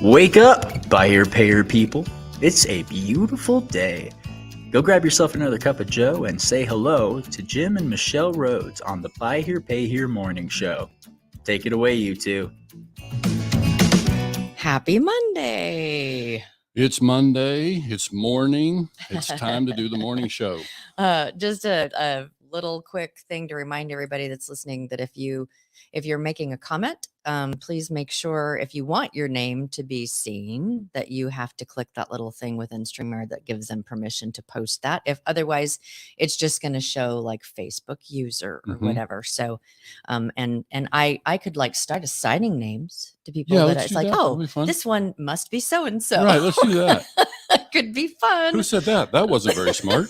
Wake up, buyer payer people. It's a beautiful day. Go grab yourself another cup of joe and say hello to Jim and Michelle Rhodes on the Buy Here Pay Here morning show. Take it away, you two. Happy Monday. It's Monday. It's morning. It's time to do the morning show. Just a little quick thing to remind everybody that's listening that if you're making a comment, please make sure if you want your name to be seen that you have to click that little thing within StreamYard that gives them permission to post that. If otherwise, it's just going to show like Facebook user or whatever. So, and I could like start assigning names to people that it's like, oh, this one must be so and so. Right, let's do that. Could be fun. Who said that? That wasn't very smart.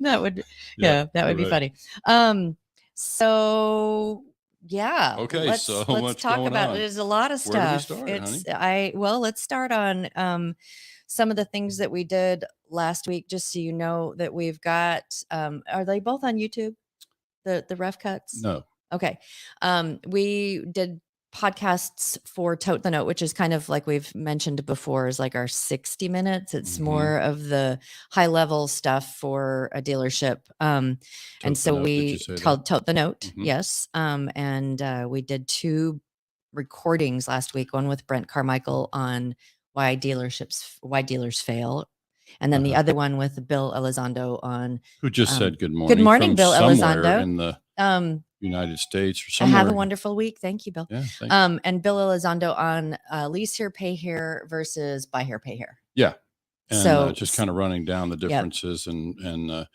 That would be funny. So yeah. Okay. Let's talk about it. There's a lot of stuff. Where do we start, honey? Let's start on some of the things that we did last week, just so you know that we've got are they both on YouTube? The rough cuts? No. Okay. We did podcasts for Tote the Note, which is kind of like we've mentioned before, is like our 60 minutes. It's more of the high level stuff for a dealership. And so we called Tote the Note. Yes. And we did 2 recordings last week, one with Brent Carmichael on why dealers fail. And then the other one with Bill Elizondo on who just said good morning. Good morning, Bill Elizondo. In the United States or somewhere. Have a wonderful week. Thank you, Bill. Yeah, thanks. And Bill Elizondo on lease here, pay here versus buy here, pay here. Yeah. And so just kind of running down the differences and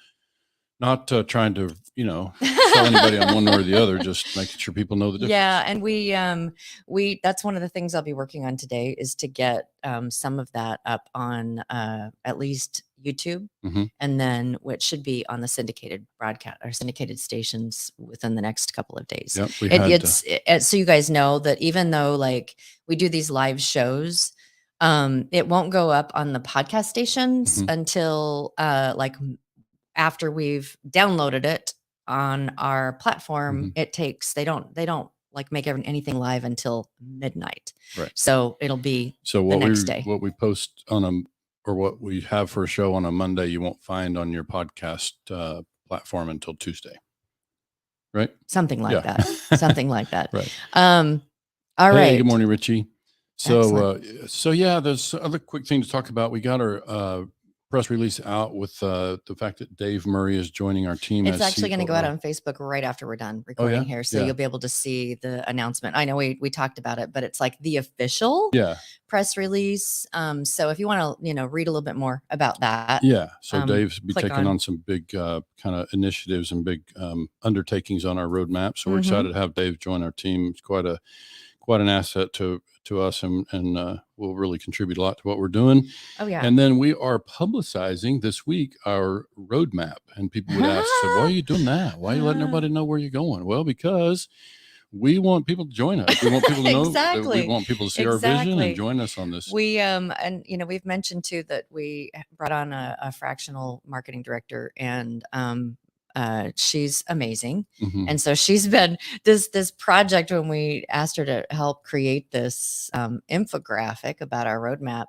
not trying to, sell anybody on one or the other, just making sure people know the difference. Yeah. And we that's one of the things I'll be working on today is to get some of that up on at least YouTube, and then what should be on the syndicated broadcast or syndicated stations within the next couple of days. Yep, so you guys know that even though like we do these live shows, it won't go up on the podcast stations until like after we've downloaded it on our platform. It takes they don't like make anything live until midnight. Right. So it'll be the next day. What we post on or what we have for a show on a Monday, you won't find on your podcast platform until Tuesday. Right? Something like that. Something like that. Right. All right. Good morning, Richie. So there's other quick thing to talk about. We got our press release out with the fact that Dave Murray is joining our team. It's actually going to go out on Facebook right after we're done recording here. So you'll be able to see the announcement. I know we talked about it, but it's like the official press release. So if you want to, read a little bit more about that. Yeah. So Dave's be taking on some big kind of initiatives and big undertakings on our roadmap. So we're excited to have Dave join our team. It's quite an asset to us and will really contribute a lot to what we're doing. Oh yeah. And then we are publicizing this week our roadmap, and people would ask, so why are you doing that? Why are you letting everybody know where you're going? Well, because we want people to join us. We want people to know that we want people to see our vision and join us on this. We and we've mentioned too that we brought on a fractional marketing director, and she's amazing. And so she's been this project when we asked her to help create this infographic about our roadmap.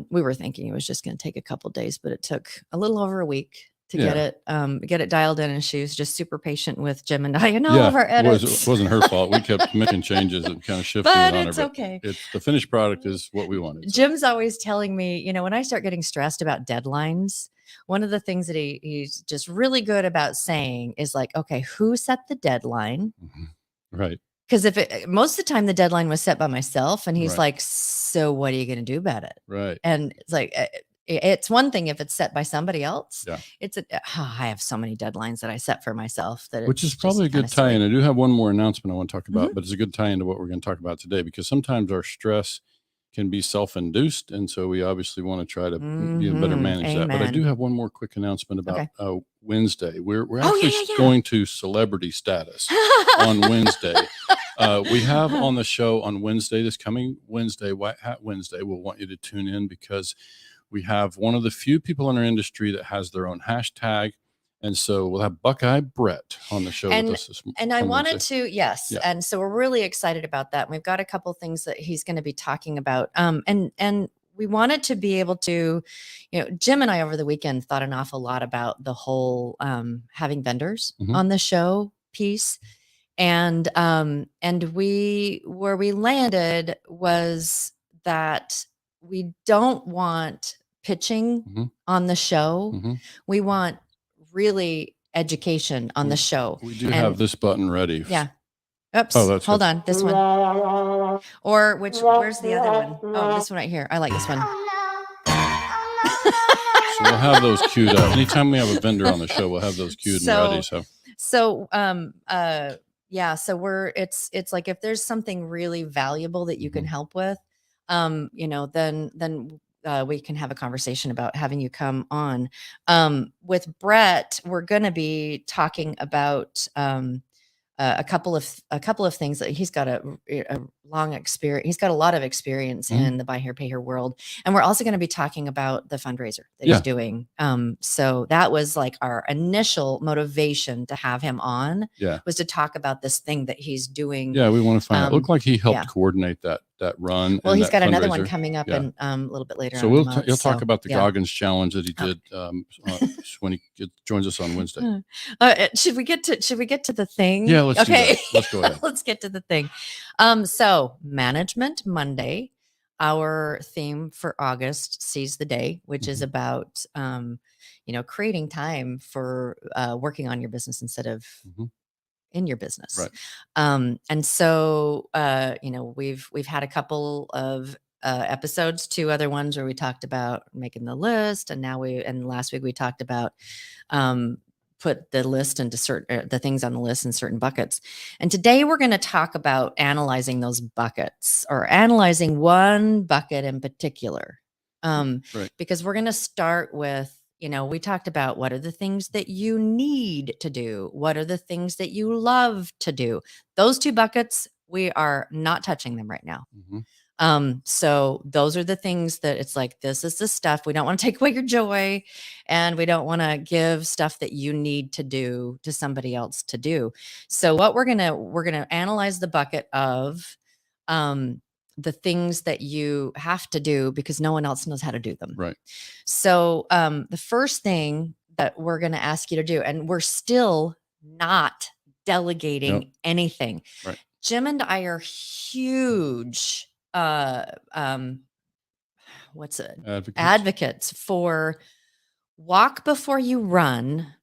We were thinking it was just going to take a couple of days, but it took a little over a week to get it dialed in. And she was just super patient with Jim and I and all of our edits. It wasn't her fault. We kept making changes and kind of shifting but it on it's her. Okay. The finished product is what we wanted. Jim's always telling me, when I start getting stressed about deadlines, one of the things that he's just really good about saying is like, okay, who set the deadline? Right. Because most of the time the deadline was set by myself, and he's like, so what are you going to do about it? Right. And it's like, it's one thing if it's set by somebody else. Yeah. I have so many deadlines that I set for myself which is probably a good tie-in. I do have one more announcement I want to talk about, but it's a good tie-in to what we're going to talk about today, because sometimes our stress can be self-induced, and so we obviously want to try to better manage that. But I do have one more quick announcement about Wednesday. We're actually going to celebrity status on Wednesday. We have on the show on Wednesday, this coming Wednesday, White Hat Wednesday. We'll want you to tune in because we have one of the few people in our industry that has their own hashtag And so we'll have Buckeye Brett on the show with us and I wanted Wednesday. to, yes. Yeah. And so we're really excited about that. And we've got a couple of things that he's going to be talking about. And we wanted to be able to, Jim and I over the weekend thought an awful lot about the whole having vendors on the show piece. And where we landed was that we don't want pitching on the show. We want really education on the show. We do have this button ready. Yeah. Oops. Oh, hold on. This one. Or where's the other one? Oh, this one right here. I like this one. So we'll have those queued up. Anytime we have a vendor on the show, we'll have those queued and ready. So it's like, if there's something really valuable that you can help with, then we can have a conversation about having you come on. With Brett, we're going to be talking about a couple of things. That he's got a long experience. He's got a lot of experience in the buy here, pay here world. And we're also going to be talking about the fundraiser that he's doing. So that was like our initial motivation to have him on, was to talk about this thing that he's doing. Yeah. We want to find out. It looked like he helped coordinate that run. Well, he's got another one coming up in a little bit later. So he'll talk about the Goggins challenge that he did when he joins us on Wednesday. Should we get to the thing? Yeah, let's do that. Let's go ahead. Let's get to the thing. So Management Monday, our theme for August, Seize the Day, which is about creating time for working on your business instead of in your business. Right. And so we've had a couple of episodes, 2 other ones where we talked about making the list, and last week we talked about put the list into the things on the list in certain buckets. And today we're going to talk about analyzing those buckets, or analyzing one bucket in particular. Because we're going to start with, we talked about what are the things that you need to do? What are the things that you love to do? Those 2 buckets, we are not touching them right now. So those are the things that it's like, this is the stuff. We don't want to take away your joy, and we don't want to give stuff that you need to do to somebody else to do. So what we're going to analyze the bucket of, the things that you have to do because no one else knows how to do them. Right. So the first thing that we're going to ask you to do, and we're still not delegating anything. Right. Jim and I are huge advocates for walk before you run,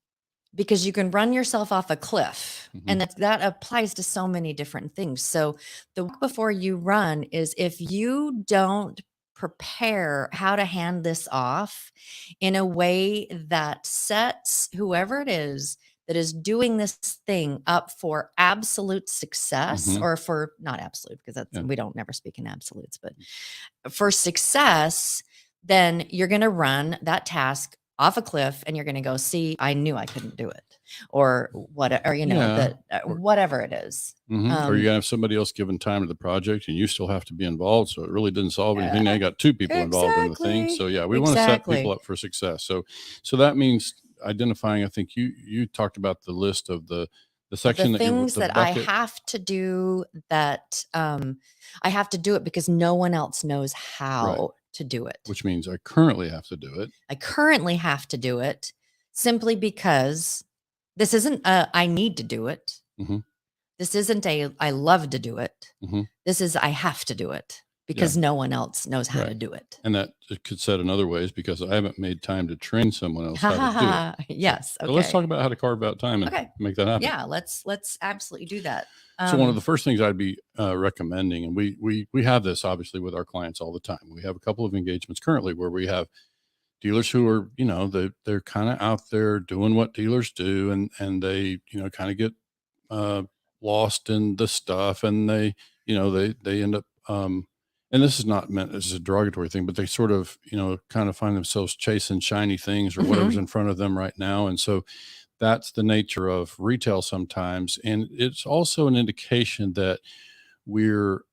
because you can run yourself off a cliff. And that applies to so many different things. So the walk before you run is, if you don't prepare how to hand this off in a way that sets whoever it is that is doing this thing up for absolute success, or for not absolute, because we don't never speak in absolutes, but for success, then you're going to run that task off a cliff, and you're going to go, see, I knew I couldn't do it, or whatever, whatever it is. Or you're going to have somebody else giving time to the project, and you still have to be involved. So it really didn't solve anything. Now you got 2 people involved in the thing. So we want to set people up for success. So that means identifying, I think you talked about the list of the section, the things that I have to do, that I have to do it because no one else knows how to do it. Which means I currently have to do it. I currently have to do it simply because this isn't I need to do it. This isn't I love to do it. This is I have to do it because no one else knows how to do it. And that could said in other ways, because I haven't made time to train someone else how to do it. Yes. So let's talk about how to carve out time and make that happen. Yeah, let's absolutely do that. So one of the first things I'd be recommending, and we have this obviously with our clients all the time. We have a couple of engagements currently where we have dealers who are, they're kind of out there doing what dealers do, and they, kind of get lost in the stuff, and they end up, and this is not meant as a derogatory thing, but they sort of, kind of find themselves chasing shiny things or whatever's in front of them right now. And so that's the nature of retail sometimes. And it's also an indication that we're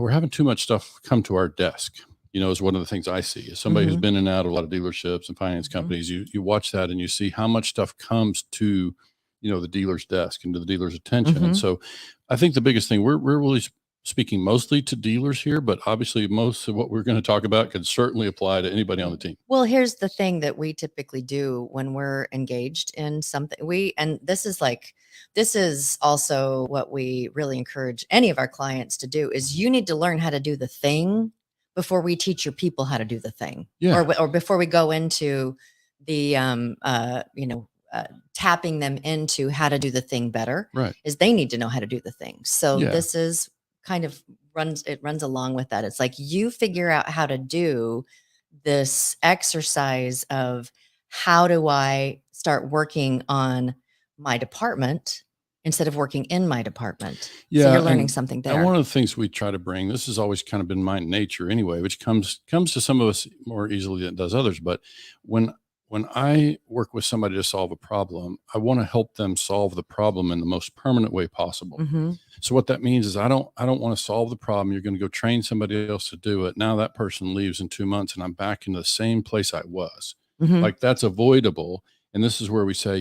having too much stuff come to our desk. is one of the things I see. As somebody who's been in and out of a lot of dealerships and finance companies, you watch that and you see how much stuff comes to, the dealer's desk and to the dealer's attention. And so I think the biggest thing, we're really speaking mostly to dealers here, but obviously most of what we're going to talk about could certainly apply to anybody on the team. Well, here's the thing that we typically do when we're engaged in something. And this is also what we really encourage any of our clients to do, is you need to learn how to do the thing before we teach your people how to do the thing. Yeah. Or before we go into the, tapping them into how to do the thing better. Right. Is they need to know how to do the thing. So Yeah. this is kind of runs along with that. It's like, you figure out how to do this exercise of, how do I start working on my department instead of working in my department? Yeah, so you're learning something there. And one of the things we try to bring, this has always kind of been my nature anyway, which comes to some of us more easily than it does others. But when I work with somebody to solve a problem, I want to help them solve the problem in the most permanent way possible. So what that means is I don't want to solve the problem. You're going to go train somebody else to do it. Now that person leaves in 2 months and I'm back in the same place I was. Like, that's avoidable. And this is where we say,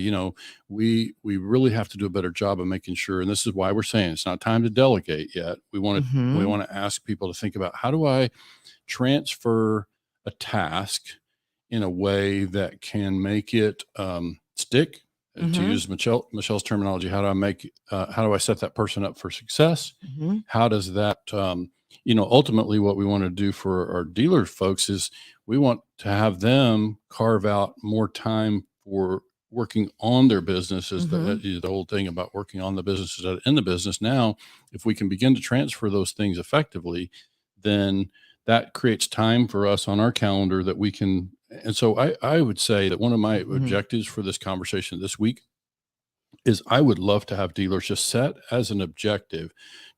we really have to do a better job of making sure. And this is why we're saying it's not time to delegate yet. We want to ask people to think about, how do I transfer a task in a way that can make it stick? To use Michelle's terminology, how do I set that person up for success? How does that, ultimately what we want to do for our dealer folks is we want to have them carve out more time for working on their businesses. The whole thing about working on the businesses that are in the business. Now, if we can begin to transfer those things effectively, then that creates time for us on our calendar that we can. And so I would say that one of my objectives for this conversation this week is I would love to have dealers just set as an objective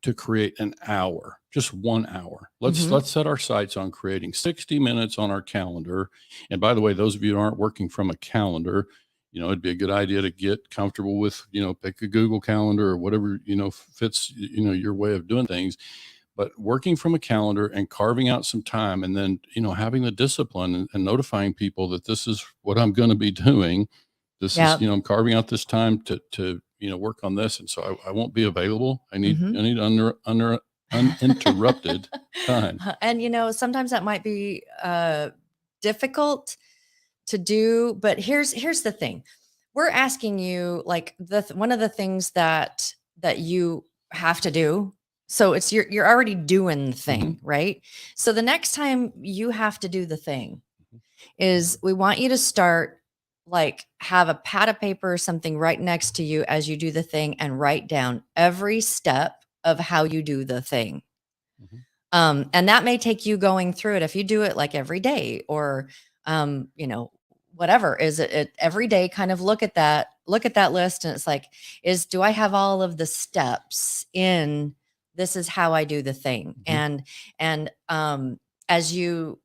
to create an hour, just 1 hour. Let's set our sights on creating 60 minutes on our calendar. And by the way, those of you who aren't working from a calendar, it'd be a good idea to get comfortable with, pick a Google Calendar or whatever, fits, your way of doing things. But working from a calendar and carving out some time, and then, having the discipline and notifying people that this is what I'm going to be doing. This is, I'm carving out this time to work on this. And so I won't be available. I need uninterrupted time. And, sometimes that might be difficult to do, but here's the thing. We're asking you, like, one of the things that you have to do. So it's, you're already doing the thing, right? So the next time you have to do the thing is, we want you to start, like, have a pad of paper or something right next to you as you do the thing, and write down every step of how you do the thing. And that may take you going through it. If you do it like every day, or, whatever, is it every day, kind of look at that list. And it's like, do I have all of the steps in? This is how I do the thing. And as you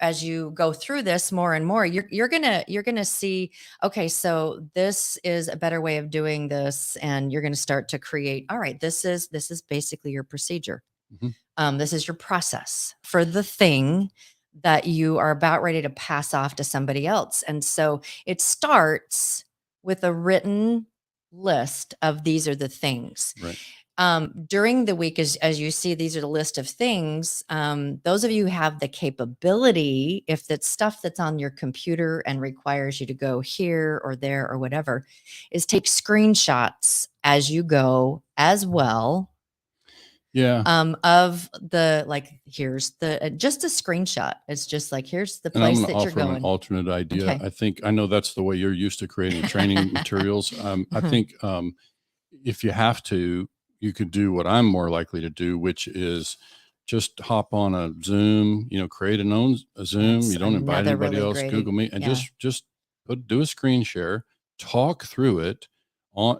go through this more and more, you're gonna see, okay, so this is a better way of doing this, and you're gonna start to create. All right, this is basically your procedure. This is your process for the thing that you are about ready to pass off to somebody else. And so it starts with a written list of, these are the things. Right. During the week, as you see, these are the list of things. Those of you who have the capability, if that's stuff that's on your computer and requires you to go here or there or whatever, is take screenshots as you go as well. Yeah. Of the, like, here's the, just a screenshot. It's just like, here's the place that you're going. An alternate idea. Okay. I know that's the way you're used to creating training materials. I think if you have to, you could do what I'm more likely to do, which is just hop on a Zoom, create a Zoom. That's you don't invite anybody really else, great Google Meet, and just do a screen share, talk through it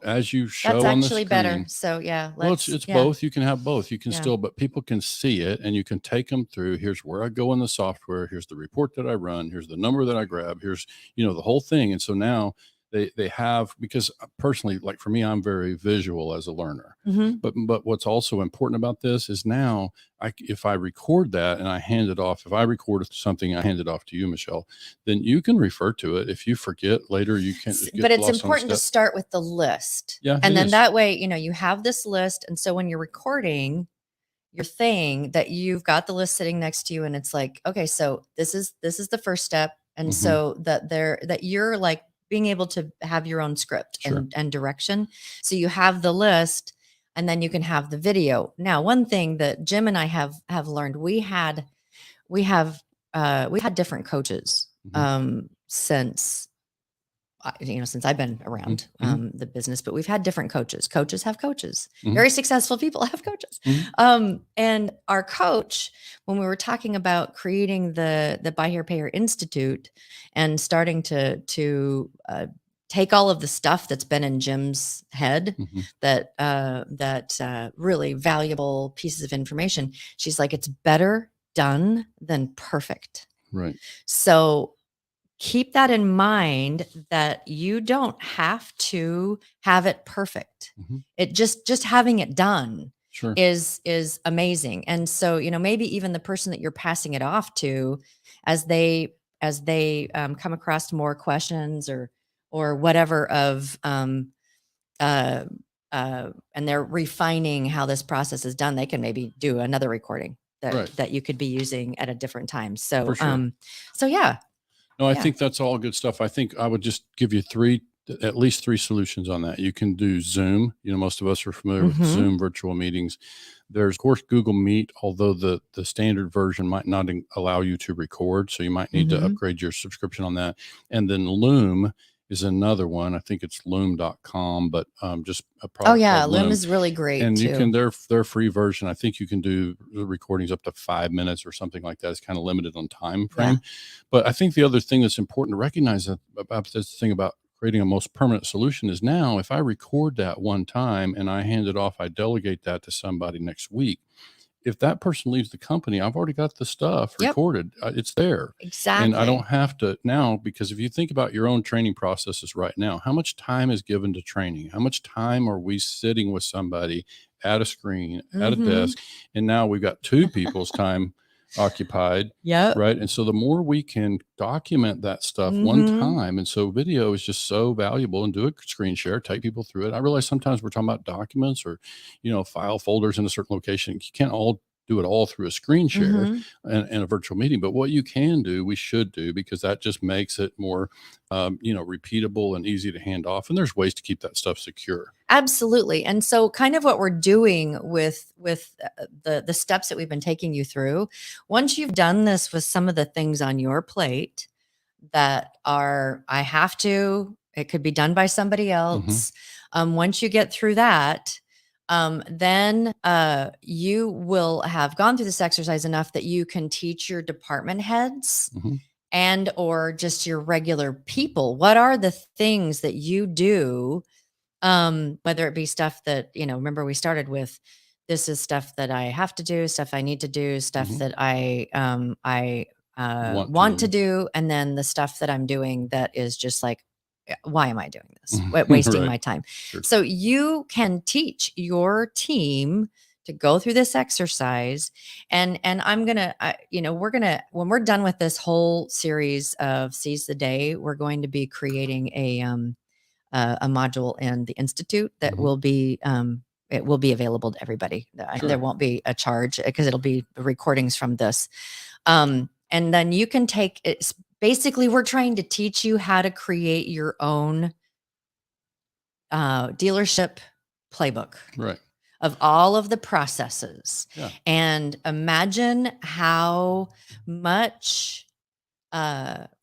as you show That's on the actually screen. better. So It's both. You can have both. You can still, but people can see it, and you can take them through. Here's where I go in the software. Here's the report that I run. Here's the number that I grab. Here's, the whole thing. And so now they have, because personally, like for me, I'm very visual as a learner. Mm-hmm. But what's also important about this is now if I record that and I hand it off, if I recorded something, I hand it off to you, Michelle, then you can refer to it. If you forget later, you can. But it's important to start with the list. Yeah. And then that way, you have this list. And so when you're recording your thing, that you've got the list sitting next to you, and it's like, okay, so this is the first step. And so that you're like being able to have your own script and direction. So you have the list, and then you can have the video. Now, one thing that Jim and I have learned, we had different coaches since I've been around the business, but we've had different coaches. Coaches have coaches. Very successful people have coaches. And our coach, when we were talking about creating the Buy Here Pay Here Institute and starting to take all of the stuff that's been in Jim's head, that really valuable pieces of information, she's like, it's better done than perfect. Right. So keep that in mind, that you don't have to have it perfect. It just having it done is amazing. And so, maybe even the person that you're passing it off to, as they come across more questions or whatever and they're refining how this process is done, they can maybe do another recording that you could be using at a different time. So, so yeah. No, I think that's all good stuff. I think I would just give you at least three solutions on that. You can do Zoom. Most of us are familiar with Zoom virtual meetings. There's, of course, Google Meet, although the standard version might not allow you to record. So you might need to upgrade your subscription on that. And then Loom is another one. I think it's loom.com, but just a product. Oh yeah, Loom is really great. And too. you can, their free version, I think you can do the recordings up to 5 minutes or something like that. It's kind of limited on time frame. But I think the other thing that's important to recognize about this thing about creating a most permanent solution is, now if I record that one time and I hand it off, I delegate that to somebody next week. If that person leaves the company, I've already got the stuff recorded. It's there. Exactly. And I don't have to now, because if you think about your own training processes right now, how much time is given to training? How much time are we sitting with somebody at a screen, at a desk? And now we've got two people's time occupied. Right. And so the more we can document that stuff one time, and so video is just so valuable, and do a screen share, take people through it. I realize sometimes we're talking about documents or, file folders in a certain location. You can't all do it all through a screen share and a virtual meeting, but what you can do, we should do, because that just makes it more, repeatable and easy to hand off. And there's ways to keep that stuff secure. Absolutely. And so kind of what we're doing with the steps that we've been taking you through, once you've done this with some of the things on your plate that are, it could be done by somebody else. Once you get through that, then you will have gone through this exercise enough that you can teach your department heads and or just your regular people, what are the things that you do, whether it be stuff that, remember we started with, this is stuff that I have to do, stuff I need to do, stuff that I want to do. And then the stuff that I'm doing that is just like, why am I doing this? Wasting my time. So you can teach your team to go through this exercise. And I'm going to, when we're done with this whole series of Seize the Day, we're going to be creating a module in the Institute that will be, it will be available to everybody. There won't be a charge, because it'll be recordings from this. And then you can take it. Basically, we're trying to teach you how to create your own dealership playbook of all of the processes. And imagine how much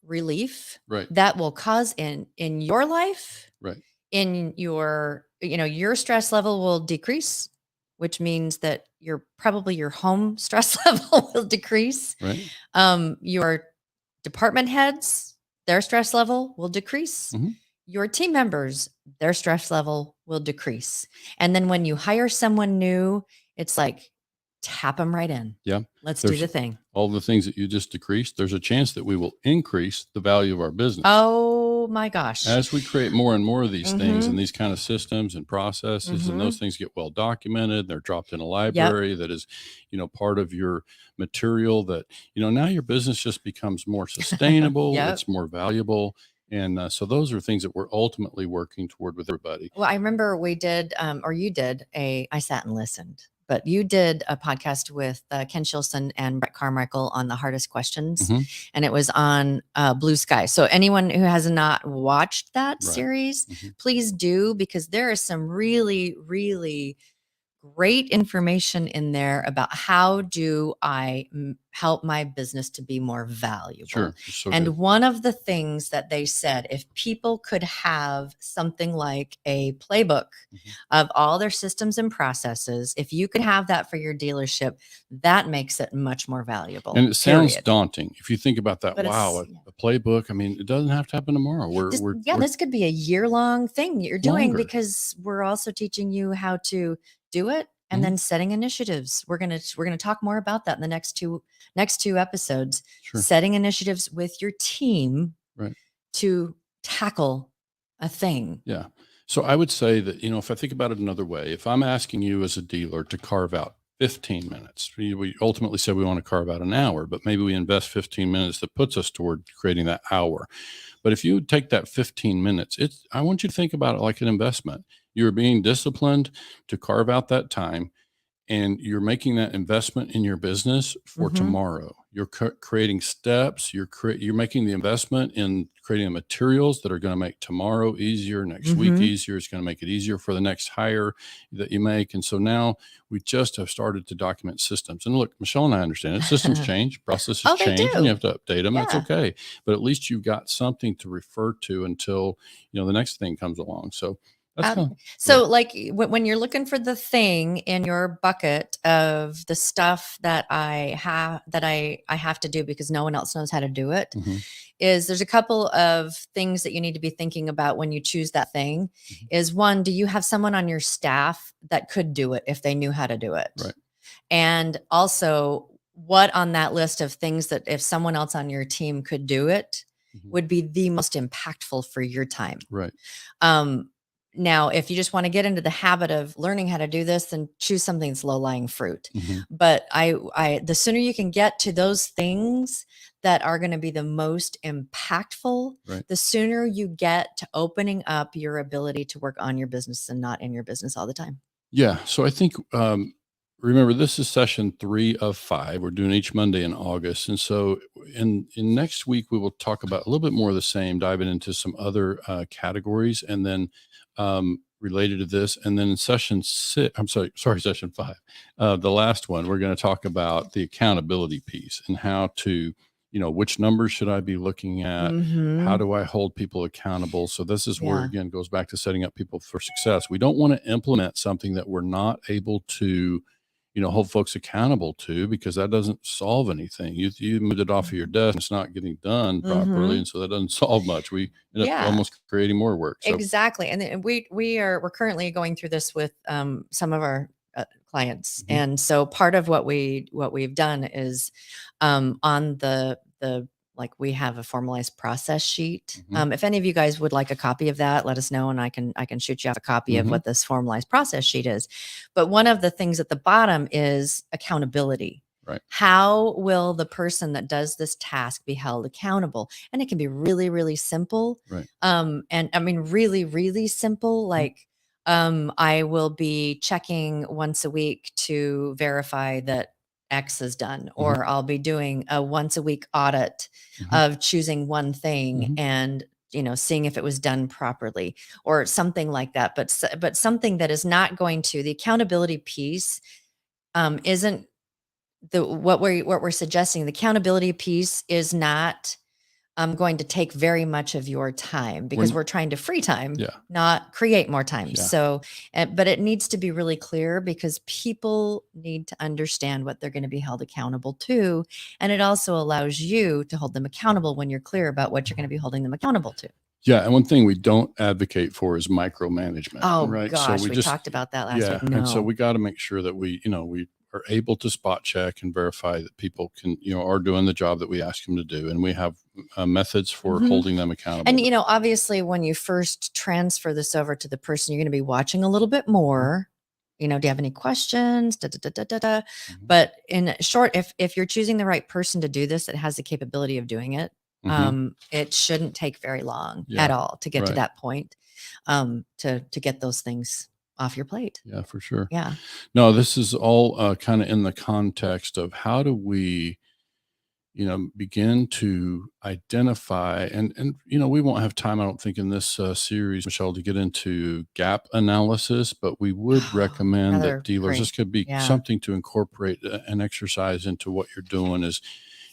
relief that will cause in your life, in your, your stress level will decrease, which means that your home stress level will decrease. Your department heads, their stress level will decrease. Your team members, their stress level will decrease. And then when you hire someone new, it's like, tap them right in. Let's do the thing. All the things that you just decreased, there's a chance that we will increase the value of our business. Oh, oh my gosh. As we create more and more of these things and these kind of systems and processes, and those things get well documented, they're dropped in a library that is, part of your material that, now your business just becomes more sustainable. It's more valuable. And so those are things that we're ultimately working toward with everybody. Well, I remember we did, or you did I sat and listened, but you did a podcast with Ken Shilson and Brett Carmichael on the hardest questions, and it was on Blue Sky. So anyone who has not watched that series, please do, because there is some really, really great information in there about how do I help my business to be more valuable. Sure. So and good. One of the things that they said, if people could have something like a playbook of all their systems and processes, if you could have that for your dealership, that makes it much more valuable. And it sounds daunting if you think about that. But wow, a playbook. I mean, it doesn't have to happen tomorrow. This could be a year-long thing you're doing, longer. because we're also teaching you how to do it, and then setting initiatives. We're gonna talk more about that in the next two episodes. Sure. Setting initiatives with your team to tackle a thing. Yeah. So I would say that, if I think about it another way, if I'm asking you as a dealer to carve out 15 minutes, we ultimately said we want to carve out an hour, but maybe we invest 15 minutes that puts us toward creating that hour. But if you take that 15 minutes, I want you to think about it like an investment. You're being disciplined to carve out that time, and you're making that investment in your business for tomorrow. You're creating steps. You're making the investment in creating the materials that are going to make tomorrow easier, next week easier. It's going to make it easier for the next hire that you make. And so now we just have started to document systems. And look, Michelle and I understand it. Systems change, processes change, and you have to update them. That's okay. But at least you've got something to refer to until, the next thing comes along. So so like when you're looking for the thing in your bucket of the stuff that I have to do because no one else knows how to do it, is there's a couple of things that you need to be thinking about when you choose that thing. Is one, do you have someone on your staff that could do it if they knew how to do it? Right. And also, what on that list of things that if someone else on your team could do it would be the most impactful for your time? Right. Now, if you just want to get into the habit of learning how to do this, then choose something that's low-lying fruit. But the sooner you can get to those things that are going to be the most impactful, the sooner you get to opening up your ability to work on your business and not in your business all the time. Yeah. So I think, remember, this is session 3 of 5. We're doing each Monday in August. And so in next week, we will talk about a little bit more of the same, diving into some other categories, and then related to this. And then in session 5, the last one, we're going to talk about the accountability piece and how to, which numbers should I be looking at? How do I hold people accountable? So this is where, again, goes back to setting up people for success. We don't want to implement something that we're not able to, hold folks accountable to, because that doesn't solve anything. You moved it off of your desk, and it's not getting done properly. And so that doesn't solve much. We end up almost creating more work. So. Exactly. And we're currently going through this with some of our clients. And so part of what we've done is on the like, we have a formalized process sheet. If any of you guys would like a copy of that, let us know, and I can shoot you off a copy of what this formalized process sheet is. But one of the things at the bottom is accountability. Right. How will the person that does this task be held accountable? And it can be really, really simple. Right. And I mean, really, really simple. Like, I will be checking once a week to verify that X is done, or I'll be doing a once a week audit of choosing one thing and, seeing if it was done properly or something like that. But something that is not going to, the accountability piece isn't what we're suggesting. The accountability piece is not going to take very much of your time, because we're trying to free time, not create more time. So, but it needs to be really clear, because people need to understand what they're going to be held accountable to. And it also allows you to hold them accountable when you're clear about what you're going to be holding them accountable to. Yeah. And one thing we don't advocate for is micromanagement. Oh, right. gosh, So we talked about that last week. No. And so we got to make sure that we are able to spot check and verify that people can, are doing the job that we ask them to do. And we have methods for holding them accountable. And, obviously when you first transfer this over to the person, you're going to be watching a little bit more. Do you have any questions? But in short, if you're choosing the right person to do this, that has the capability of doing it, it shouldn't take very long at all to get to that point, to get those things off your plate. Yeah, for sure. Yeah. No, this is all kind of in the context of how do we, begin to identify and, we won't have time, I don't think, in this series, Michelle, to get into gap analysis, but we would recommend that dealers, this could be something to incorporate an exercise into what you're doing is,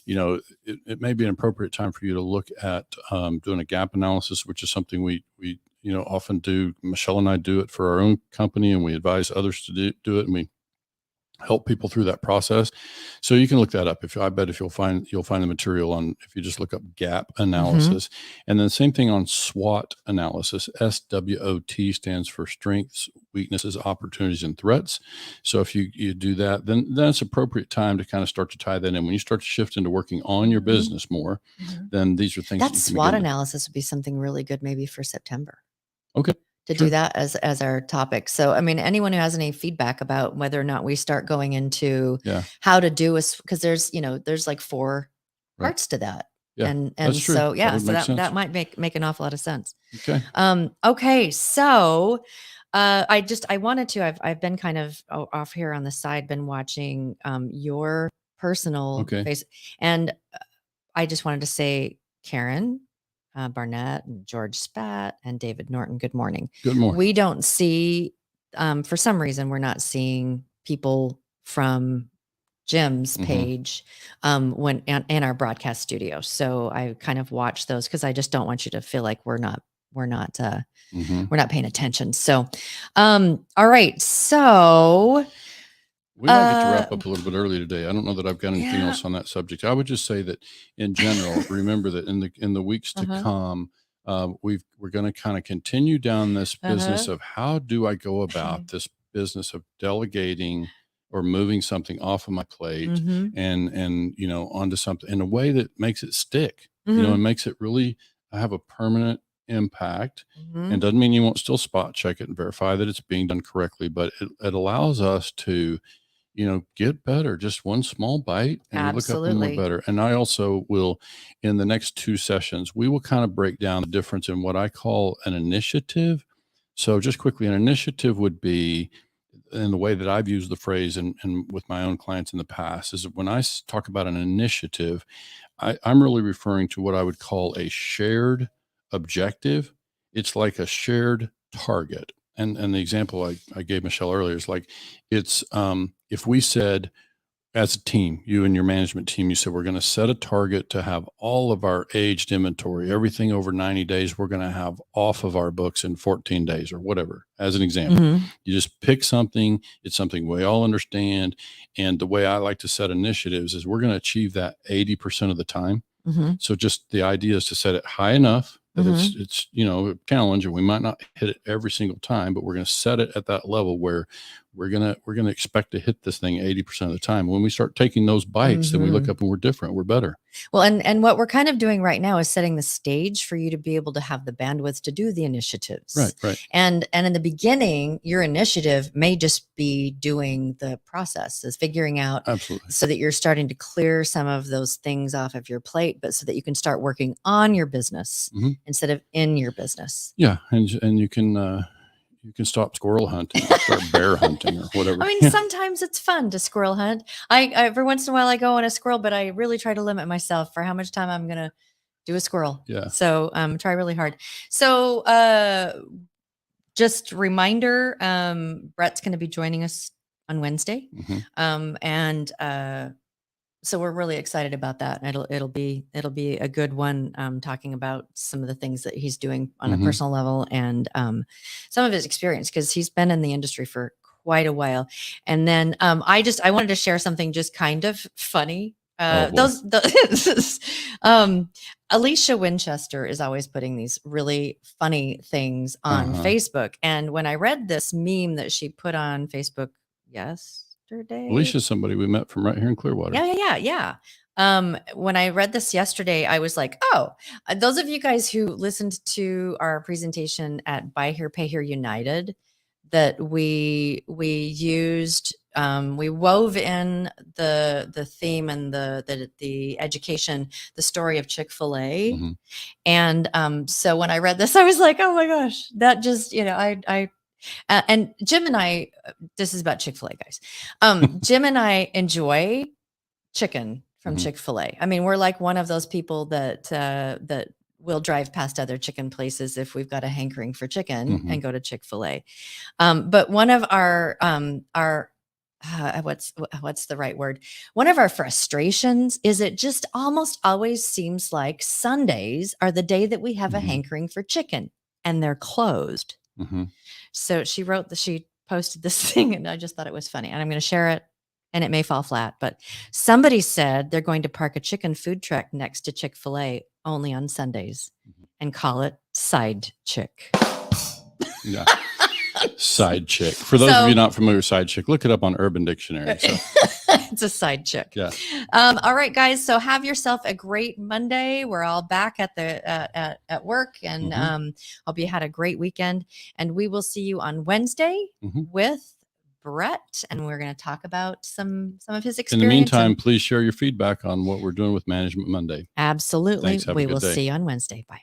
it may be an appropriate time for you to look at doing a gap analysis, which is something we often do. Michelle and I do it for our own company, and we advise others to do it, and we help people through that process. So you can look that up. I bet if you'll find the material on, if you just look up gap analysis, and then same thing on SWOT analysis. SWOT stands for strengths, weaknesses, opportunities, and threats. So if you do that, then that's appropriate time to kind of start to tie that in. When you start to shift into working on your business more, then these are things that SWOT analysis would be something really good maybe for September. Okay. To do that as our topic. So, I mean, anyone who has any feedback about whether or not we start going into how to do because there's like 4 parts to that. Yeah, and that's true. so, that might make an awful lot of sense. Okay. Okay. So, I wanted to, I've been kind of off here on the side, been watching, your personal face, and I just wanted to say, Karen, Barnett and George Spat and David Norton, good morning. Good morning. We don't see, for some reason, we're not seeing people from Jim's page when in our broadcast studio. So I kind of watch those because I just don't want you to feel like we're not paying attention. So, all right. So we might get to wrap up a little bit early today. I don't know that I've got anything else on that subject. I would just say that in general, remember that in the weeks to come, we're going to kind of continue down this business of how do I go about this business of delegating or moving something off of my plate and onto something in a way that makes it stick, and makes it really have a permanent impact. And doesn't mean you won't still spot check it and verify that it's being done correctly, but it allows us to get better, just one small bite, and we look up and we're better. And I also will, in the next 2 sessions, we will kind of break down the difference in what I call an initiative. So just quickly, an initiative would be, in the way that I've used the phrase and with my own clients in the past, is when I talk about an initiative, I'm really referring to what I would call a shared objective. It's like a shared target. And the example I gave Michelle earlier is like, it's if we said, as a team, you and your management team, you said, we're going to set a target to have all of our aged inventory, everything over 90 days, we're going to have off of our books in 14 days or whatever, as an example. You just pick something. It's something we all understand. And the way I like to set initiatives is we're going to achieve that 80% of the time. So just the idea is to set it high enough that it's a challenge, and we might not hit it every single time, but we're going to set it at that level where we're going to expect to hit this thing 80% of the time. When we start taking those bites, then we look up and we're different, we're better. Well, and what we're kind of doing right now is setting the stage for you to be able to have the bandwidth to do the initiatives. Right. And in the beginning, your initiative may just be doing the process, is figuring out, so that you're starting to clear some of those things off of your plate, but so that you can start working on your business instead of in your business. Yeah, and you can stop squirrel hunting, or start bear hunting, or whatever. I mean, sometimes it's fun to squirrel hunt. I every once in a while I go on a squirrel, but I really try to limit myself for how much time I'm going to do a squirrel. Yeah. So try really hard. So just reminder, Brett's going to be joining us on Wednesday. And so we're really excited about that. It'll be a good one, talking about some of the things that he's doing on a personal level, and some of his experience, because he's been in the industry for quite a while. And then I wanted to share something just kind of funny. Alicia Winchester is always putting these really funny things on Facebook. And when I read this meme that she put on Facebook, yesterday. Alicia's somebody we met from right here in Clearwater. Yeah. When I read this yesterday, I was like, oh, those of you guys who listened to our presentation at Buy Here, Pay Here United, that we used, we wove in the theme and the education, the story of Chick-fil-A. Mm-hmm. And so when I read this, I was like, oh my gosh, that just, and Jim and I, this is about Chick-fil-A, guys. Jim and I enjoy chicken from Mm-hmm. Chick-fil-A. I mean, we're like one of those people that will drive past other chicken places if we've got a hankering for chicken Mm-hmm. and go to Chick-fil-A. But one of our what's the right word? One of our frustrations is it just almost always seems like Sundays are the day that we have a Mm-hmm. hankering for chicken, and they're closed. Mm-hmm. So she posted this thing, and I just thought it was funny, and I'm going to share it, and it may fall flat, but somebody said they're going to park a chicken food truck next to Chick-fil-A only on Sundays and call it Side Chick. Yeah. Side chick. For those of you not familiar with side chick, look it up on Urban Dictionary. So. It's a side chick. Yeah. All right, guys. So have yourself a great Monday. We're all back at at work, and hope you had a great weekend. And we will see you on Wednesday with Brett, and we're going to talk about some of his experience. In the meantime, please share your feedback on what we're doing with Management Monday. Absolutely. Thanks. Have a good day. We will see you on Wednesday. Bye.